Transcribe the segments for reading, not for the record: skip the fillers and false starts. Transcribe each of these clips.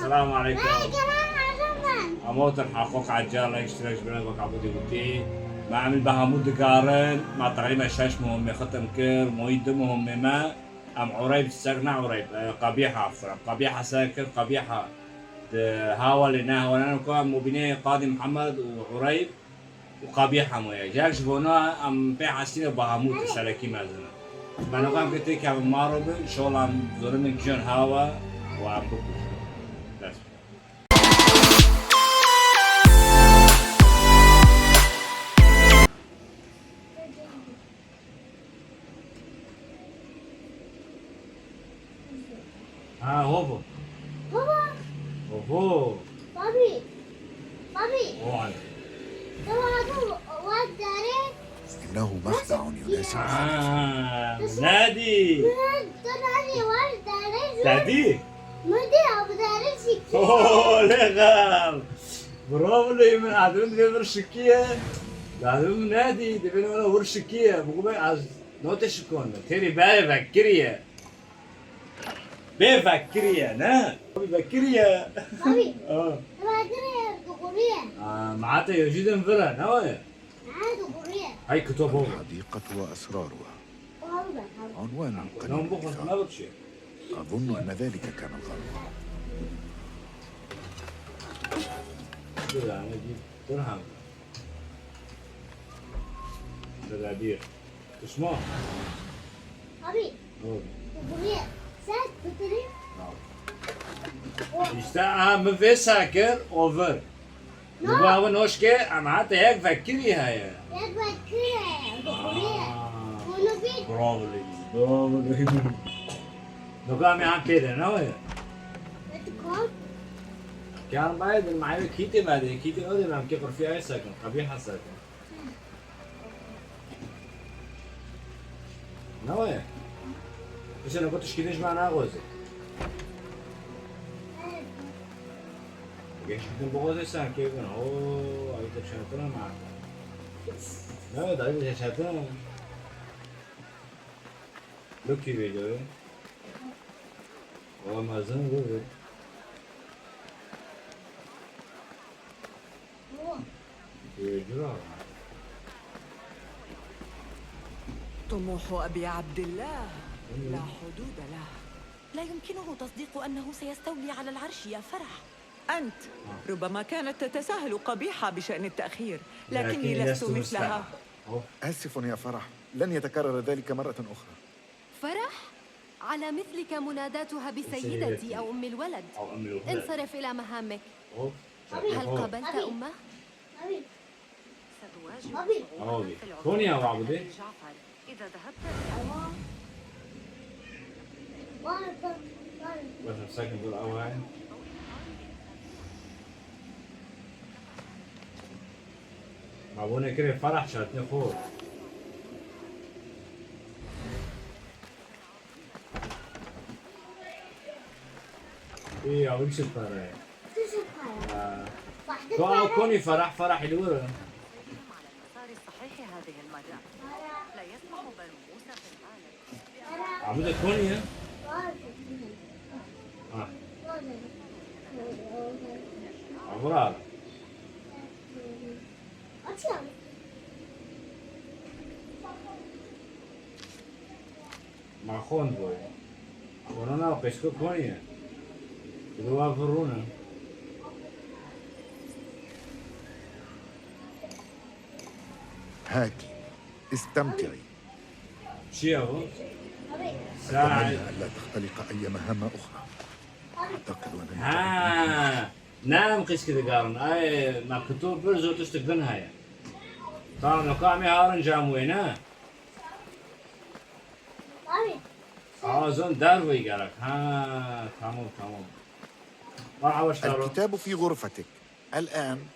السلام عليكم. كمان اموت الحقوق عجال اشتراك جبران وقع بودي بودي ما عمل بها مود قارن ما تقريبا شاش مهم ختم كر مويد مهم ما ام عريب ساكنة عريب قبيحة عفوا قبيحة ساكر قبيحة هاول لنا وانا كان مبيني قاضي محمد وعريب وقبيحة مويا جاك شبونا ام بيع حسين بهامود السلكي مازنا ما نقام قلت لك ام مارب ان شاء الله ام ظلمك جن هوا وام بكوش بس ها هوبو بابا هوبو بابي بابي وعن بابا وداري إنه مخدع يناسب نادي تراني وداري نادي مدي أبو داري شكي اوه لغام برافو لي من عدم دي ورشكيه عدم نادي دي بين ولا ورشكيه بقول از نوت شكون تري بالي بكريه بفكريه نا بفكريه بابي اه تراني دقورية معناتها يوجد فلا نوى دقورية هاي كتب هو الحديقة وأسرارها بابا عنوان نوم قليل بخص ما الإثارة. بتشي أظن أن ذلك كان الغرض. كده انا اجيب درهم دبابير تسمع بابي دقورية سات بطري يستاهل من في ساكر اوفر نبغى نوشكي معناتها هيك فكري هاي يدوى كرية دقورية ونبيت برافو لي برافو لي نقام عم كده نوى بتكون كان بعد معي كيتي بعد كيتي أودي ما كيف في أي ساكن قبيحة ساكن نوى بس أنا كنتش كده معنا غوزي جيش كنت بغوزي ساكن كيف أنا أوه أيتك شاتنا معك نوى ده أيتك شاتنا لوكي فيديو والله ما زين غوزي يجرى طموح أبي عبد الله لا حدود له. لا يمكنه تصديق أنه سيستولي على العرش يا فرح. أنت ربما كانت تتساهل قبيحة بشأن التأخير، لكني لكني لست مثلها. آسف يا فرح، لن يتكرر ذلك مرة أخرى. فرح على مثلك مناداتها بسيدتي أو أم الولد. أو أم الولد انصرف إلى مهامك. هل قابلت أبي. أمه؟ بابي ستواجه أبي. صعوبة أبي. في العثور كوني يا على معبودي. جعفر إذا ذهبت بس مساكن دول أواعي معبوني كده فرح شاتني خور إيه أو يمشي فرح تو كوني فرح الورا على المسار الصحيح هذه المرة. لا يسمح بنو موسى في العالم. عبودة كوني عبرار مع خون بوي ورانا قشكو كوني دوا فرونا هاكي استمتعي. شي أهو أتمنى ساعة ألا تختلق أي مهام أخرى. أعتقد أنني نعم قيس كده قارن اي ما كتب برزو تستقبل هاي طبعا نقامي هارن جاموينا زون داروي قالك تمام مرحبا اشتغلوا الكتاب في غرفتك الآن.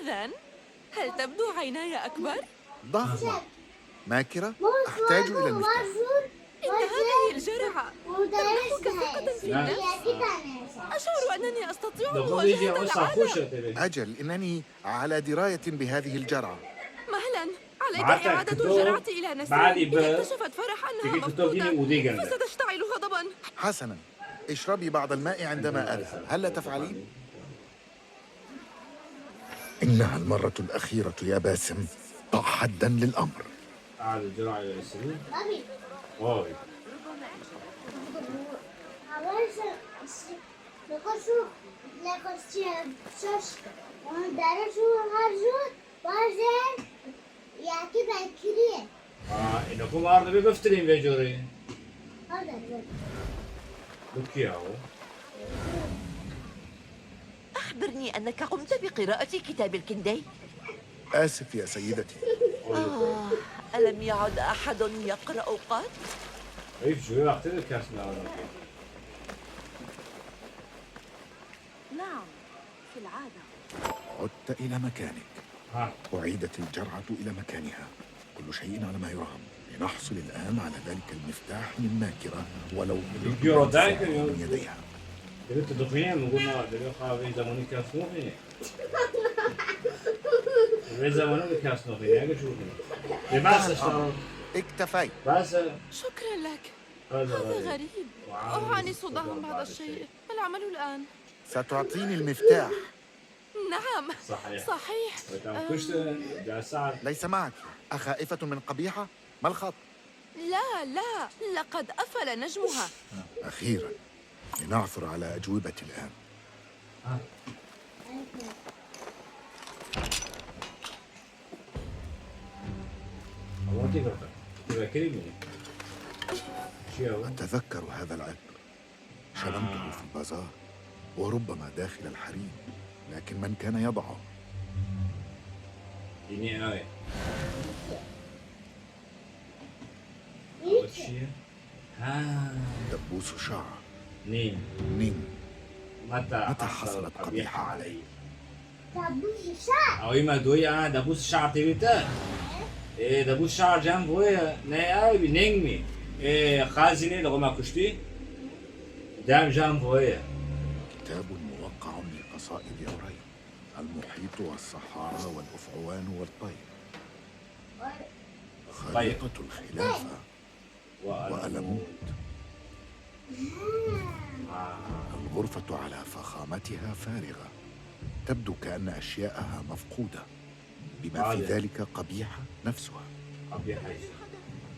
إذا هل تبدو عيناي أكبر؟ ضخمة ماكرة. أحتاج إلى المفتاح. إن هذه الجرعة تمنحك ثقة في نعم. النفس. أشعر أنني أستطيع دخل يجي مواجهة اوسع العالم. خوشة تبي أجل إنني على دراية بهذه الجرعة. مهلا، عليك معناتها إعادة كتب الجرعة إلى بعد نسرين. يبقى إذا اكتشفت فرح أنها تجي كتب ديني مفقودة ودي جنبك فستشتعل غضبا. حسنا، اشربي بعض الماء عندما أذهب، هل لا تفعلين؟ إنها المرة الأخيرة يا باسم، ضع حدا للأمر. قاعد الجرعة يسرين أبي واي إنكم عارض بيفترين بيجوري بكياو أخبرني أنك قمت بقراءة كتاب الكندي. آسف يا سيدتي. ألم يعد أحد يقرأ قط؟ كيف شو وقت الكاسنا نعم، في العادة. عدت إلى مكانك. ها أعيدت الجرعة إلى مكانها. كل شيء على ما يرام. لنحصل الآن على ذلك المفتاح من ماكرة ولو يورو دايك من يديها. قلت تدخين قلنا دليل خاوي زماني كاسنو فيني في زمانه كاسنو فيني يا شو فيني بس اشتغل اكتفيت. بس شكرا لك. هذا هذا غريب. أعاني صداعا بعض الشيء. ما العمل الآن؟ ستعطيني المفتاح. نعم صحيح. كشت جالسات ليس معك. أخائفة من قبيحة؟ ما الخط؟ لا لقد أفل نجمها. أخيرا لنعثر على أجوبة الآن. الله تقرأ تذكرني شيء أتذكر هذا العطر. شممته في البازار وربما داخل الحريم، لكن من كان يضعه؟ إني آية أول شيء دبوس شعر. نين نين. متى حصلت قبيحة علي؟ أو إما دويا دبوس الشعر تبيته إيه دبوس الشعر جنب ويا ناي بنينمي إيه خازني لغة ما كشتي دام جنب ويا كتاب موقع من قصائد أوريم. المحيط والصحارى والأفعوان والطير. خريطة الخلافة وألموت. الغرفة على فخامتها فارغة، تبدو كأن أشياءها مفقودة، بما في ذلك قبيحة نفسها. قبيحة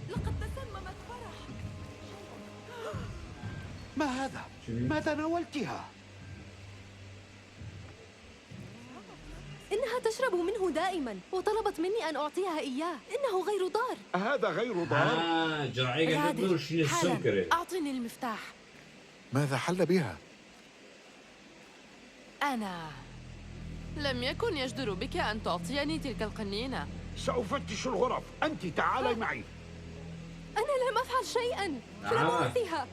لقد تسممت فرح. ما هذا؟ ما تناولتها؟ إنها تشرب منه دائما وطلبت مني أن أعطيها إياه. إنه غير ضار. هذا غير ضار. جرعي قد تقول شيء السكر. أعطني المفتاح. ماذا حل بها؟ أنا لم يكن يجدر بك أن تعطيني تلك القنينة. سأفتش الغرف. أنت تعالي معي. أنا لم أفعل شيئا. لم أعطيها.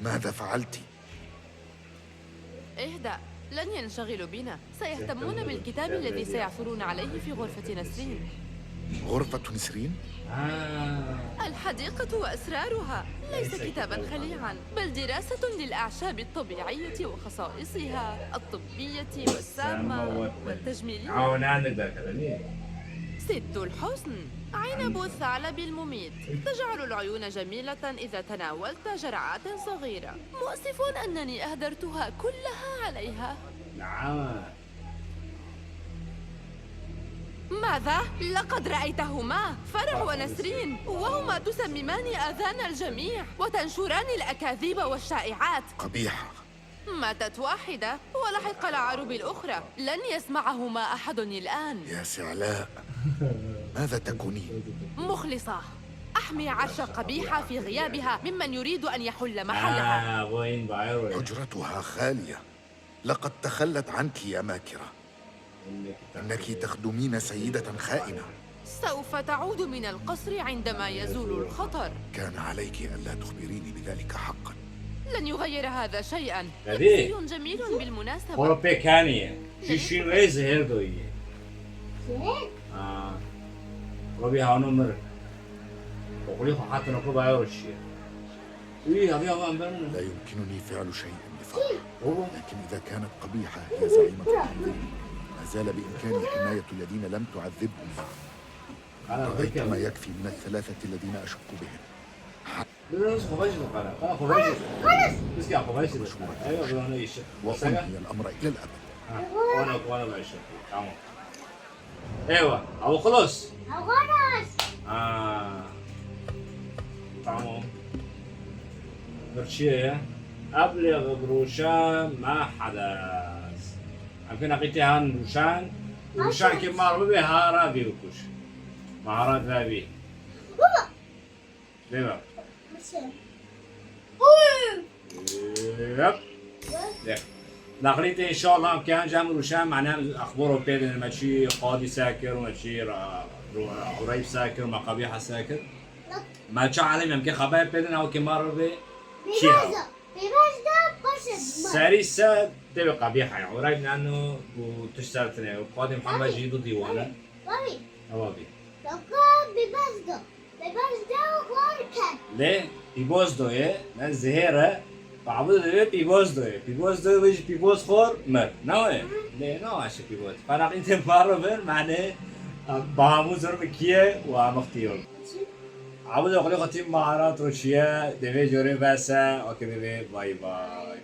ماذا فعلت؟ اهدأ، لن ينشغلوا بنا. سيهتمون بالكتاب الذي سيعثرون عليه في غرفة نسرين. غرفة نسرين؟ الحديقة وأسرارها. ليس كتابا خليعا، بل دراسة للأعشاب الطبيعية وخصائصها الطبية والسامة والتجميلية. ست الحسن، عنب الثعلب المميت، تجعل العيون جميلة إذا تناولت جرعات صغيرة. مؤسف أنني أهدرتها كلها عليها. نعم. ماذا؟ لقد رأيتهما، فرح ونسرين، وهما تسممان آذان الجميع وتنشران الأكاذيب والشائعات. قبيحة. ماتت واحدة ولحق العار بالأخرى. لن يسمعهما أحد الآن. يا سعلاء، ماذا تكونين؟ مخلصة، أحمي عرش قبيحة في غيابها ممن يريد أن يحل محلها. حجرتها خالية. لقد تخلت عنك يا ماكرة. إنك تخدمين سيدة خائنة. سوف تعود من القصر عندما يزول الخطر. كان عليك ألا تخبريني بذلك حقا. لن يغير هذا شيئا. لبسي جميل بالمناسبة. أوروبي كانية شيشين ويز هيردوي. روبي هانو مر. وقولي حتى نقول بايورشي. لا يمكنني فعل شيء لفرح، لكن إذا كانت قبيحة هي زعيمة التنظيم، ما زال بإمكاني حماية الذين لم تعذبهم بعد. رأيت ما يكفي من الثلاثة الذين أشك بهم. بس خوبش بکنه خوبش بس که خوبش بکنه ايوه بدون اي شيء وأنهي الأمر إلى الأبد. وانا بعيش تمام ايوه ابو خلص خلاص. تمام برشيه ابلغ بروشان ما حدث يمكن اقيتي هان روشان كي مر به هارا بيوكوش مهارات ذابي ليه يب نقليتي ان شاء الله كان جام روشان معناه اخباره بين ماشي قاضي ساكر وماشي قريب ساكر ما قبيحه ساكر ما شاء عليه يمكن خبايا بين او كمار به بيبازا قصد. ساريسا تبقى قبيحه يعني قريب لانه وتشتغل وقاضي محمد جيدو ديوانا بابي اوابي لو كان بيبازا غاركا. ليه بيبوز دويه من زهيره بعبود دويه بيبوز دويه ويش بيبوز خور مر نوه ليه نو عشان بيبوز فرق انت مارو بر معناه بعمو زرب كيه ومختيون عبود اقلی خطیم مهارات روشیه دوی جوری بسه اوکی دوی بای بای